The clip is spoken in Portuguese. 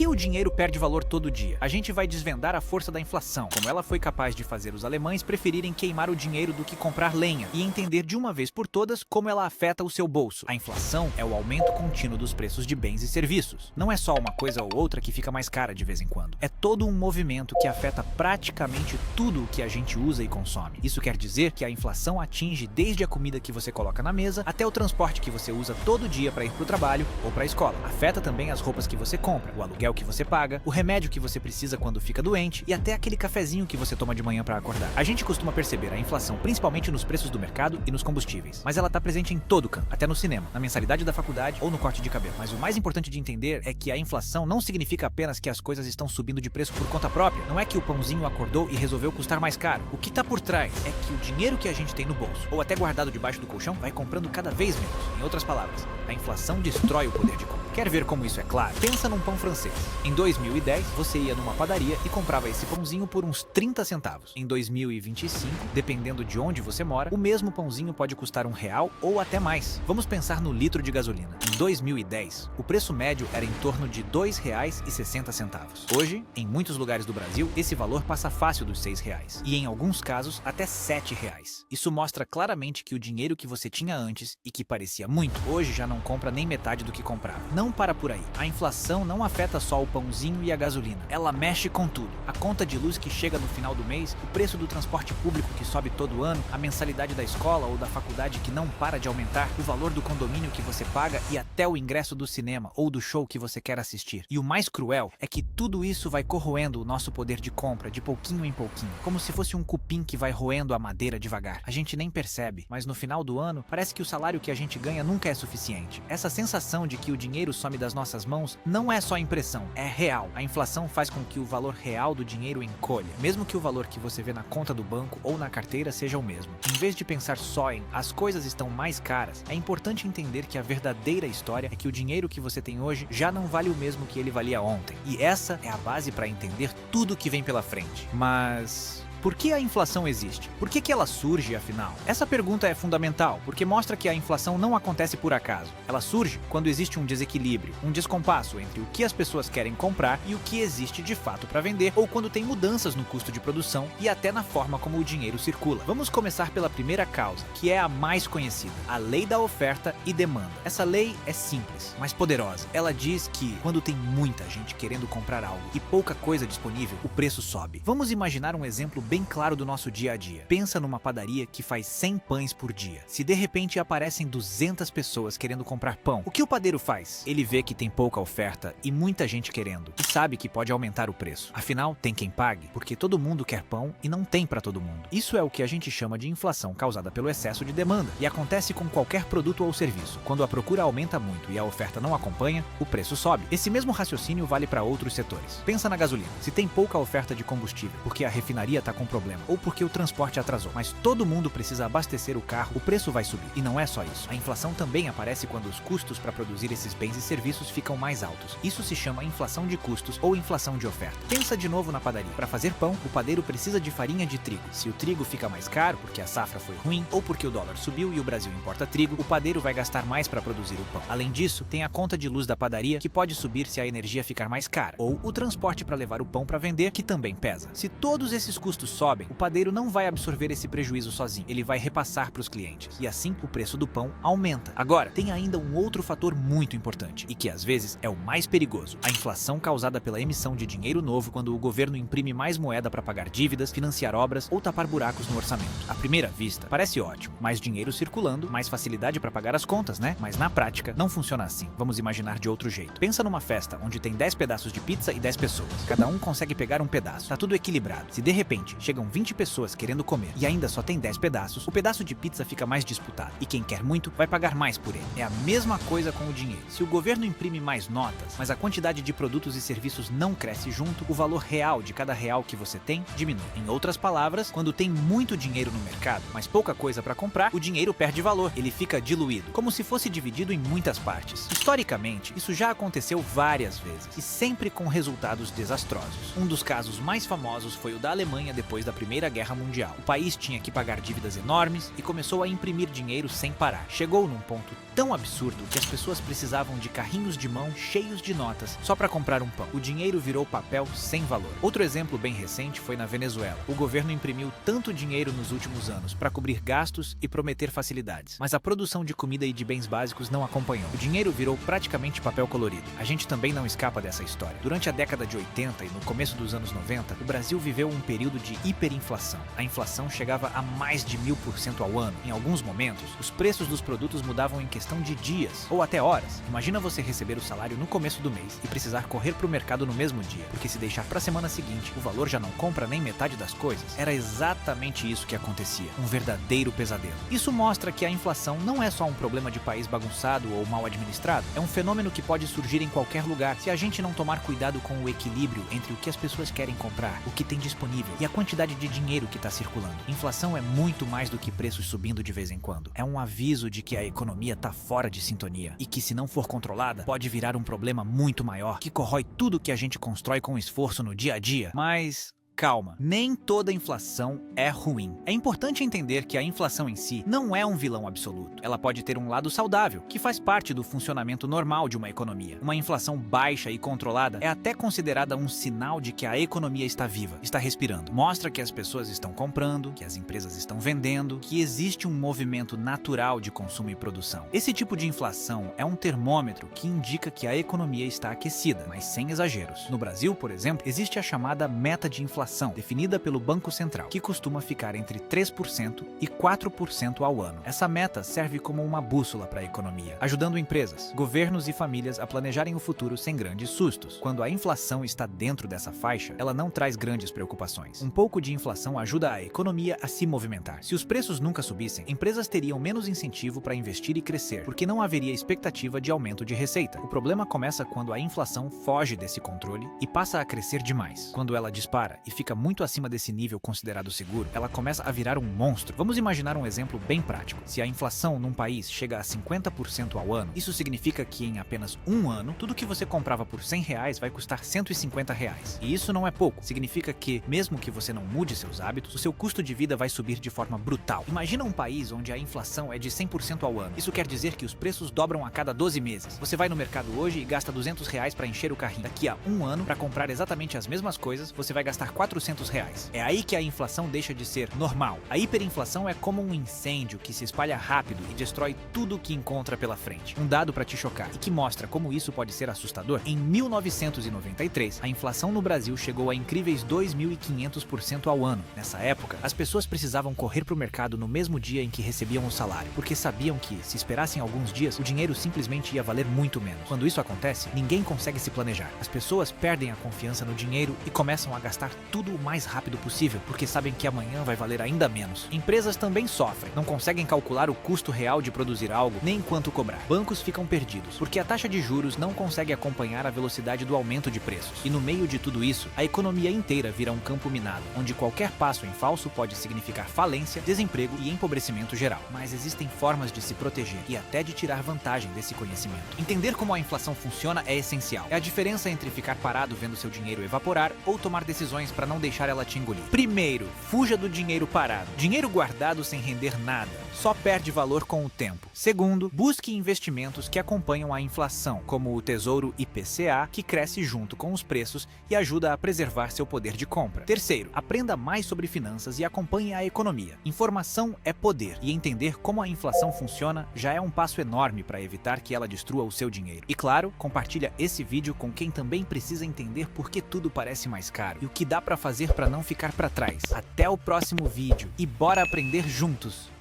o dinheiro perde valor todo dia? A gente vai desvendar a força da inflação, como ela foi capaz de fazer os alemães preferirem queimar o dinheiro do que comprar lenha, e entender de uma vez por todas como ela afeta o seu bolso. A inflação é o aumento contínuo dos preços de bens e serviços. Não é só uma coisa ou outra que fica mais cara de vez em quando. É todo um movimento que afeta praticamente tudo o que a gente usa e consome. Isso quer dizer que a inflação atinge desde a comida que você coloca na mesa até o transporte que você usa todo dia para ir para o trabalho ou para a escola. Afeta também as roupas que você compra, o aluguel que você paga, o remédio que você precisa quando fica doente e até aquele cafezinho que você toma de manhã para acordar. A gente costuma perceber a inflação principalmente nos preços do mercado e nos combustíveis, mas ela está presente em todo canto, até no cinema, na mensalidade da faculdade ou no corte de cabelo. Mas o mais importante de entender é que a inflação não significa apenas que as coisas estão subindo de preço por conta própria. Não é que o pãozinho acordou e resolveu custar mais caro. O que está por trás é que o dinheiro que a gente tem no bolso, ou até guardado debaixo do colchão, vai comprando cada vez menos. Em outras palavras, a inflação destrói o poder de compra. Quer ver como isso é claro? Pensa num pão francês. Em 2010, você ia numa padaria e comprava esse pãozinho por uns 30 centavos. Em 2025, dependendo de onde você mora, o mesmo pãozinho pode custar R$1 ou até mais. Vamos pensar no litro de gasolina. Em 2010, o preço médio era em torno de R$2,60. Hoje, em muitos lugares do Brasil, esse valor passa fácil dos R$6. E em alguns casos, até R$7. Isso mostra claramente que o dinheiro que você tinha antes e que parecia muito, hoje já não compra nem metade do que comprava. Não para por aí. A inflação não afeta só o pãozinho e a gasolina. Ela mexe com tudo. A conta de luz que chega no final do mês, o preço do transporte público que sobe todo ano, a mensalidade da escola ou da faculdade que não para de aumentar, o valor do condomínio que você paga e até o ingresso do cinema ou do show que você quer assistir. E o mais cruel é que tudo isso vai corroendo o nosso poder de compra de pouquinho em pouquinho, como se fosse um cupim que vai roendo a madeira devagar. A gente nem percebe, mas no final do ano, parece que o salário que a gente ganha nunca é suficiente. Essa sensação de que o dinheiro some das nossas mãos não é só impressão, é real. A inflação faz com que o valor real do dinheiro encolha, mesmo que o valor que você vê na conta do banco ou na carteira seja o mesmo. Em vez de pensar só em as coisas estão mais caras, é importante entender que a verdadeira história é que o dinheiro que você tem hoje já não vale o mesmo que ele valia ontem. E essa é a base para entender tudo que vem pela frente. Mas por que a inflação existe? Por que ela surge, afinal? Essa pergunta é fundamental, porque mostra que a inflação não acontece por acaso. Ela surge quando existe um desequilíbrio, um descompasso entre o que as pessoas querem comprar e o que existe de fato para vender, ou quando tem mudanças no custo de produção e até na forma como o dinheiro circula. Vamos começar pela primeira causa, que é a mais conhecida, a lei da oferta e demanda. Essa lei é simples, mas poderosa. Ela diz que quando tem muita gente querendo comprar algo e pouca coisa disponível, o preço sobe. Vamos imaginar um exemplo bem claro do nosso dia a dia. Pensa numa padaria que faz 100 pães por dia. Se de repente aparecem 200 pessoas querendo comprar pão, o que o padeiro faz? Ele vê que tem pouca oferta e muita gente querendo, e sabe que pode aumentar o preço. Afinal, tem quem pague, porque todo mundo quer pão e não tem para todo mundo. Isso é o que a gente chama de inflação causada pelo excesso de demanda, e acontece com qualquer produto ou serviço. Quando a procura aumenta muito e a oferta não acompanha, o preço sobe. Esse mesmo raciocínio vale para outros setores. Pensa na gasolina. Se tem pouca oferta de combustível, porque a refinaria está com problema, ou porque o transporte atrasou, mas todo mundo precisa abastecer o carro, o preço vai subir. E não é só isso. A inflação também aparece quando os custos para produzir esses bens e serviços ficam mais altos. Isso se chama inflação de custos ou inflação de oferta. Pensa de novo na padaria. Para fazer pão, o padeiro precisa de farinha de trigo. Se o trigo fica mais caro porque a safra foi ruim, ou porque o dólar subiu e o Brasil importa trigo, o padeiro vai gastar mais para produzir o pão. Além disso, tem a conta de luz da padaria, que pode subir se a energia ficar mais cara, ou o transporte para levar o pão para vender, que também pesa. Se todos esses custos sobem, o padeiro não vai absorver esse prejuízo sozinho, ele vai repassar para os clientes, e assim o preço do pão aumenta. Agora, tem ainda um outro fator muito importante, e que às vezes é o mais perigoso: a inflação causada pela emissão de dinheiro novo quando o governo imprime mais moeda para pagar dívidas, financiar obras ou tapar buracos no orçamento. À primeira vista, parece ótimo, mais dinheiro circulando, mais facilidade para pagar as contas, né? Mas na prática, não funciona assim. Vamos imaginar de outro jeito. Pensa numa festa onde tem 10 pedaços de pizza e 10 pessoas. Cada um consegue pegar um pedaço. Tá tudo equilibrado. Se de repente chegam 20 pessoas querendo comer e ainda só tem 10 pedaços, o pedaço de pizza fica mais disputado. E quem quer muito vai pagar mais por ele. É a mesma coisa com o dinheiro. Se o governo imprime mais notas, mas a quantidade de produtos e serviços não cresce junto, o valor real de cada real que você tem diminui. Em outras palavras, quando tem muito dinheiro no mercado, mas pouca coisa para comprar, o dinheiro perde valor. Ele fica diluído, como se fosse dividido em muitas partes. Historicamente, isso já aconteceu várias vezes, e sempre com resultados desastrosos. Um dos casos mais famosos foi o da Alemanha depois da Primeira Guerra Mundial. O país tinha que pagar dívidas enormes e começou a imprimir dinheiro sem parar. Chegou num ponto tão absurdo que as pessoas precisavam de carrinhos de mão cheios de notas só para comprar um pão. o dinheiro virou papel sem valor. Outro exemplo bem recente foi na Venezuela. O governo imprimiu tanto dinheiro nos últimos anos para cobrir gastos e prometer facilidades, mas a produção de comida e de bens básicos não acompanhou. O dinheiro virou praticamente papel colorido. A gente também não escapa dessa história. Durante a década de 80 e no começo dos anos 90, o Brasil viveu um período de hiperinflação. A inflação chegava a mais de 1000% ao ano. Em alguns momentos, os preços dos produtos mudavam em questão de dias ou até horas. Imagina você receber o salário no começo do mês e precisar correr para o mercado no mesmo dia, porque se deixar para a semana seguinte, o valor já não compra nem metade das coisas. Era exatamente isso que acontecia. Um verdadeiro pesadelo. Isso mostra que a inflação não é só um problema de país bagunçado ou mal administrado. É um fenômeno que pode surgir em qualquer lugar se a gente não tomar cuidado com o equilíbrio entre o que as pessoas querem comprar, o que tem disponível e a quantidade de dinheiro que está circulando. Inflação é muito mais do que preços subindo de vez em quando. É um aviso de que a economia está fora de sintonia e que, se não for controlada, pode virar um problema muito maior que corrói tudo que a gente constrói com esforço no dia a dia. Mas calma, nem toda inflação é ruim. É importante entender que a inflação em si não é um vilão absoluto. Ela pode ter um lado saudável, que faz parte do funcionamento normal de uma economia. Uma inflação baixa e controlada é até considerada um sinal de que a economia está viva, está respirando. Mostra que as pessoas estão comprando, que as empresas estão vendendo, que existe um movimento natural de consumo e produção. Esse tipo de inflação é um termômetro que indica que a economia está aquecida, mas sem exageros. No Brasil, por exemplo, existe a chamada meta de inflação, definida pelo Banco Central, que costuma ficar entre 3% e 4% ao ano. Essa meta serve como uma bússola para a economia, ajudando empresas, governos e famílias a planejarem o futuro sem grandes sustos. Quando a inflação está dentro dessa faixa, ela não traz grandes preocupações. Um pouco de inflação ajuda a economia a se movimentar. Se os preços nunca subissem, empresas teriam menos incentivo para investir e crescer, porque não haveria expectativa de aumento de receita. O problema começa quando a inflação foge desse controle e passa a crescer demais. Quando ela dispara e fica muito acima desse nível considerado seguro, ela começa a virar um monstro. Vamos imaginar um exemplo bem prático. Se a inflação num país chega a 50% ao ano, isso significa que em apenas um ano, tudo que você comprava por R$100 vai custar R$150. E isso não é pouco. Significa que, mesmo que você não mude seus hábitos, o seu custo de vida vai subir de forma brutal. Imagina um país onde a inflação é de 100% ao ano. Isso quer dizer que os preços dobram a cada 12 meses. Você vai no mercado hoje e gasta R$200 para encher o carrinho. Daqui a um ano, para comprar exatamente as mesmas coisas, você vai gastar R$400. É aí que a inflação deixa de ser normal. A hiperinflação é como um incêndio que se espalha rápido e destrói tudo o que encontra pela frente. Um dado para te chocar e que mostra como isso pode ser assustador: em 1993, a inflação no Brasil chegou a incríveis 2.500% ao ano. Nessa época, as pessoas precisavam correr para o mercado no mesmo dia em que recebiam o salário, porque sabiam que, se esperassem alguns dias, o dinheiro simplesmente ia valer muito menos. Quando isso acontece, ninguém consegue se planejar. As pessoas perdem a confiança no dinheiro e começam a gastar tudo o mais rápido possível, porque sabem que amanhã vai valer ainda menos. Empresas também sofrem, não conseguem calcular o custo real de produzir algo, nem quanto cobrar. Bancos ficam perdidos, porque a taxa de juros não consegue acompanhar a velocidade do aumento de preços. E no meio de tudo isso, a economia inteira vira um campo minado, onde qualquer passo em falso pode significar falência, desemprego e empobrecimento geral. Mas existem formas de se proteger e até de tirar vantagem desse conhecimento. Entender como a inflação funciona é essencial. É a diferença entre ficar parado vendo seu dinheiro evaporar ou tomar decisões para não deixar ela te engolir. Primeiro, fuja do dinheiro parado. Dinheiro guardado sem render nada só perde valor com o tempo. Segundo, busque investimentos que acompanham a inflação, como o Tesouro IPCA, que cresce junto com os preços e ajuda a preservar seu poder de compra. Terceiro, aprenda mais sobre finanças e acompanhe a economia. Informação é poder, e entender como a inflação funciona já é um passo enorme para evitar que ela destrua o seu dinheiro. E claro, compartilha esse vídeo com quem também precisa entender por que tudo parece mais caro e o que dá para fazer para não ficar para trás. Até o próximo vídeo e bora aprender juntos!